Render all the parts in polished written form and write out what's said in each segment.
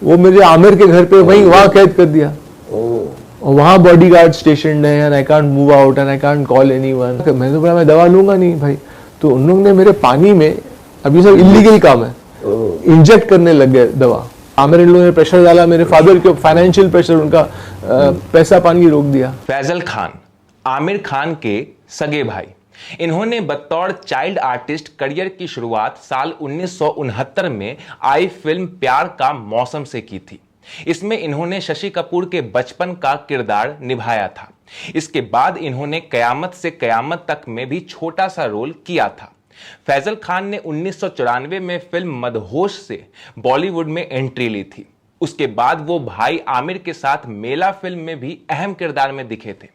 वो मुझे आमिर के घर पे वहाँ कैद कर दिया। और वहाँ बॉडीगार्ड स्टेशन है and I can't move out and I can't call anyone. मैंने बोला मैं दवा लूंगा नहीं भाई। तो उन लोगों ने मेरे पानी में, अभी सब इलीगल काम है, इंजेक्ट करने लग गए दवा। आमिर इन लोगों ने प्रेशर डाला, मेरे फादर के फाइनेंशियल प्रेशर, उनका पैसा पानी रोक दिया। फैजल खान आमिर खान के सगे भाई, इन्होंने बतौर चाइल्ड आर्टिस्ट करियर की शुरुआत साल 1969 में आई फिल्म प्यार का मौसम से की थी। इसमें इन्होंने शशि कपूर के बचपन का किरदार निभाया था। इसके बाद इन्होंने कयामत से कयामत तक में भी छोटा सा रोल किया था। फैजल खान ने 1994 में फिल्म मदहोश से बॉलीवुड में एंट्री ली थी। उसके बाद वो भाई आमिर के साथ मेला फिल्म में भी अहम किरदार में दिखे थे।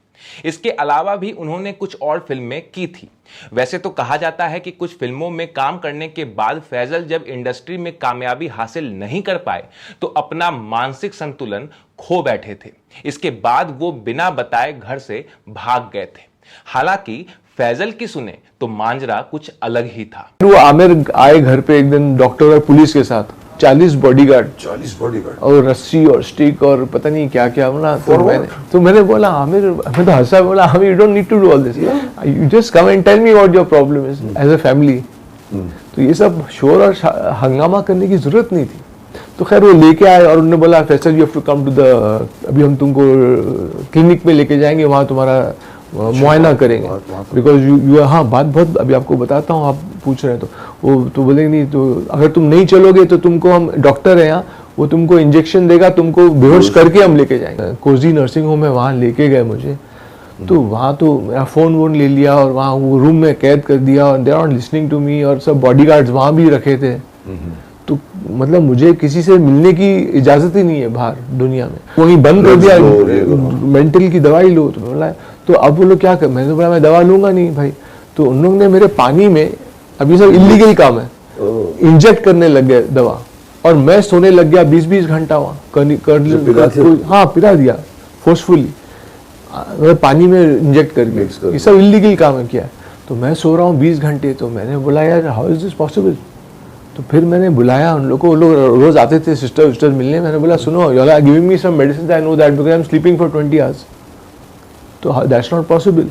इसके अलावा भी उन्होंने कुछ और फिल्में की थी। वैसे तो कहा जाता है कि कुछ फिल्मों में काम करने के बाद फैजल जब इंडस्ट्री में कामयाबी हासिल नहीं कर पाए तो अपना मानसिक संतुलन खो बैठे थे। इसके बाद वो बिना बताए घर से भाग गए थे। हालांकि फैजल की सुने तो मांजरा कुछ अलग ही था। वो आमिर आए घर पे एक दिन डॉक्टर और पुलिस के साथ, 40 बॉडीगार्ड और रस्सी और स्टिक और पता नहीं क्या क्या बोला। तो मैंने बोला आमिर, मैं तो हंसा, बोला Aamir you don't need to do all this, you just come and tell me what your problem is as a family. तो ये सब शोर और हंगामा करने की जरूरत नहीं थी। तो खैर वो लेके आए और उन्होंने बोला Faisal you have to come to the, अभी हम तुमको क्लिनिक में लेके जाएंगे, वहाँ तुम्हारा मुआयना करेंगे बिकॉज यू हाँ बात बहुत, अभी आपको बताता हूँ, आप पूछ रहे हैं तो वो तो बोलेंगे नहीं, तो अगर तुम नहीं चलोगे तो तुमको, हम डॉक्टर हैं यहाँ, वो तुमको इंजेक्शन देगा, तुमको बेहोश करके हम लेके जाएंगे। कोजी नर्सिंग होम में वहाँ लेके गए मुझे। तो वहाँ तो मेरा फ़ोन वोन ले लिया और वहाँ वो रूम में कैद कर दिया और they are not listening to me, और सब बॉडीगार्ड्स वहाँ भी रखे थे। तो मतलब मुझे किसी से मिलने की इजाज़त ही नहीं है बाहर दुनिया में। वहीं बंद कर दिया, मेंटल की दवाई लो। तो बोला तो अब वो लोग क्या कर, मैंने बोला मैं दवा लूंगा नहीं भाई। तो उन लोगों ने मेरे पानी में, अभी सब इलीगल काम है, इंजेक्ट करने लग गए दवा। और मैं सोने लग गया 20-20 घंटा वहाँ हाँ पिला दिया फोर्सफुली, पानी में इंजेक्ट करके। ये सब इलीगल काम है क्या। तो मैं सो रहा हूँ 20 घंटे। तो मैंने बोला यार हाउ इज दिस पॉसिबल। तो फिर मैंने बुलाया उन लोगों को, वो लोग रोज आते थे सिस्टर मिलने। मैंने बोला सुनो you are giving me some medicine, I know that because I am sleeping for 20 hours, तो दैट्स नॉट पॉसिबल।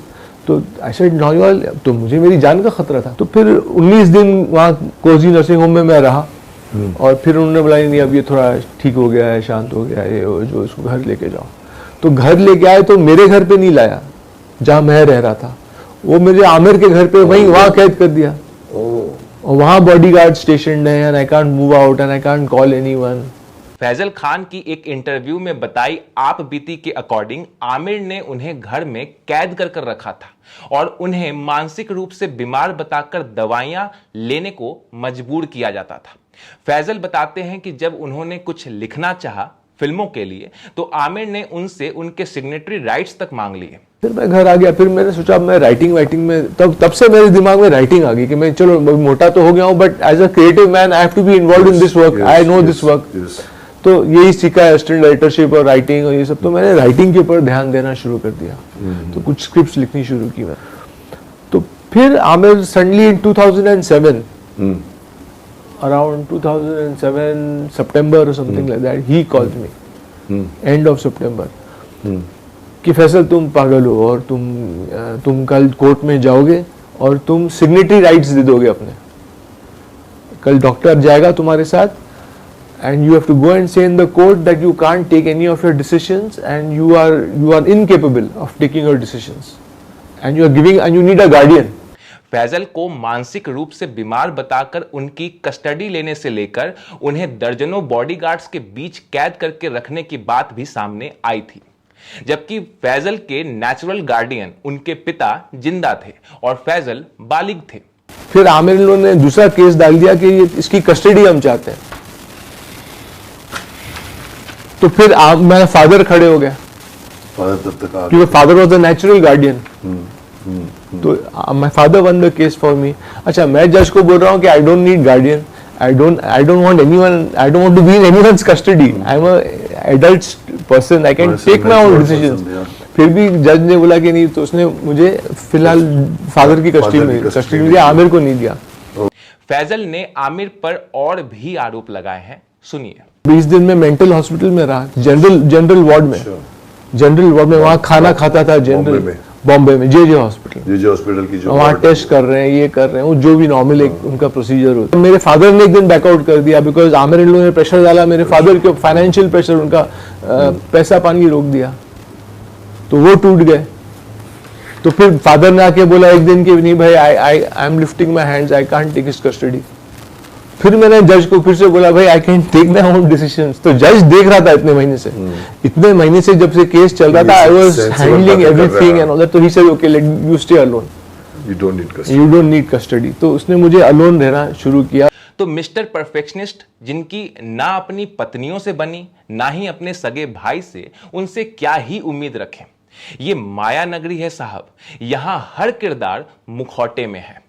तो I said no you are, तो मुझे मेरी जान का खतरा था। तो फिर 19 दिन वहाँ कोजी नर्सिंग होम में मैं रहा। और फिर उन्होंने बोला नहीं अब ये थोड़ा ठीक हो गया है, शांत हो गया है, जो इसको घर लेके जाओ। तो घर लेके आए तो मेरे घर पे नहीं लाया जहाँ मैं रह रहा था, वो मुझे आमिर के घर पे वहाँ कैद कर दिया। और वहाँ बॉडीगार्ड स्टेशन है and I can't move out and I can't call anyone. Faizal Khan की एक इंटरव्यू में बताई आप बीती के अकॉर्डिंग आमिर ने उन्हें घर में कैद कर रखा था और उन्हें मानसिक रूप से बीमार बताकर दवाइयां लेने को मजबूर किया जाता था। फैजल बताते हैं कि जब उन्होंने कुछ लिखना चाहा फिल्मों के लिए तो आमिर ने उनसे उनके सिग्नेटरी राइट्स तक मांग लिए। फिर मैं घर आ गया। फिर मैंने सोचा मैं राइटिंग में, तब से मेरे दिमाग में राइटिंग आ गई कि मैं चलो मोटा तो हो गया हूँ but as a creative man I have to be involve in this work, I know this work. तो यही सीखा है असिस्टेंट राइटरशिप और राइटिंग और ये सब। तो मैंने राइटिंग के ऊपर ध्यान देना शुरू कर दिया। तो कुछ स्क्रिप्ट्स लिखनी शुरू की मैं। तो फिर Aamir suddenly in 2007 around 2007 September or something like that, he called me end of September कि फैसल तुम पागल हो और तुम कल कोर्ट में जाओगे और तुम सिग्नेटरी राइट्स दे दोगे अपने। कल डॉक्टर जाएगा तुम्हारे साथ and you have to go and say in the court that you can't take any of your decisions and you are incapable of taking your decisions and you need a guardian। Faizal को मानसिक रूप से बीमार बताकर उनकी custody लेने से लेकर उन्हें दर्जनों बॉडीगार्ड्स के बीच कैद करके रखने की बात भी सामने आई थी, जबकि फैजल के नेचुरल गार्डियन उनके पिता जिंदा थे और फैजल बालिग थे। फिर आमिर ने दूसरा केस डाल दिया कि इसकी कस्टडी हम चाहते हैं। तो फिर मेरा फादर खड़े हो गया क्योंकि father was the natural guardian. तो my father won the case for me. अच्छा मैं जज को बोल रहा हूँ कि I don't need guardian, I don't want anyone, I don't want to be in anyone's custody, I am a adult person, I can take my own decisions. फिर भी जज ने बोला कि नहीं, तो उसने मुझे फिलहाल फादर की कस्टडी में दिया, आमिर को नहीं दिया। फैजल ने आमिर पर और भी आरोप लगाए हैं, सुनिए। 20 दिन में मेंटल हॉस्पिटल में रहा, जनरल वार्ड में, जनरल वार्ड में। वहाँ खाना खाता था जनरल, बॉम्बे में जे हॉस्पिटल की, जो वहाँ टेस्ट कर रहे हैं, ये कर रहे हैं, वो जो भी नॉर्मल एक उनका प्रोसीजर होता है। मेरे फादर ने एक दिन बैकआउट कर दिया बिकॉज आमिर इन लोगों ने प्रेशर डाला मेरे फादर के, फाइनेंशियल प्रेशर, उनका पैसा पानी रोक दिया, तो वो टूट गए। तो फिर फादर ने आके बोला एक दिन कि नहीं भाई, I am lifting my hands, I can't take his custody. फिर मैंने जज को फिर से बोला भाई I can take my own decisions. तो जज देख रहा था इतने महीने से जब से केस चल रहा था, I was handling everything and all that. तो he said okay let you stay alone, you don't need custody. तो उसने मुझे अलोन रहना शुरू किया। तो मिस्टर परफेक्शनिस्ट, जिनकी ना अपनी पत्नियों से बनी ना ही अपने सगे भाई से, उनसे क्या ही उम्मीद रखें। ये माया नगरी है साहब, यहां हर किरदार मुखौटे में है।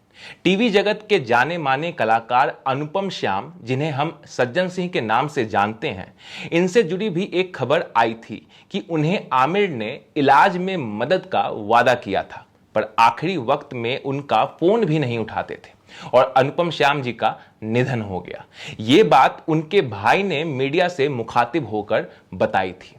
टीवी जगत के जाने माने कलाकार अनुपम श्याम, जिन्हें हम सज्जन सिंह के नाम से जानते हैं, इनसे जुड़ी भी एक खबर आई थी कि उन्हें आमिर ने इलाज में मदद का वादा किया था, पर आखिरी वक्त में उनका फोन भी नहीं उठाते थे और अनुपम श्याम जी का निधन हो गया। ये बात उनके भाई ने मीडिया से मुखातिब होकर बताई थी।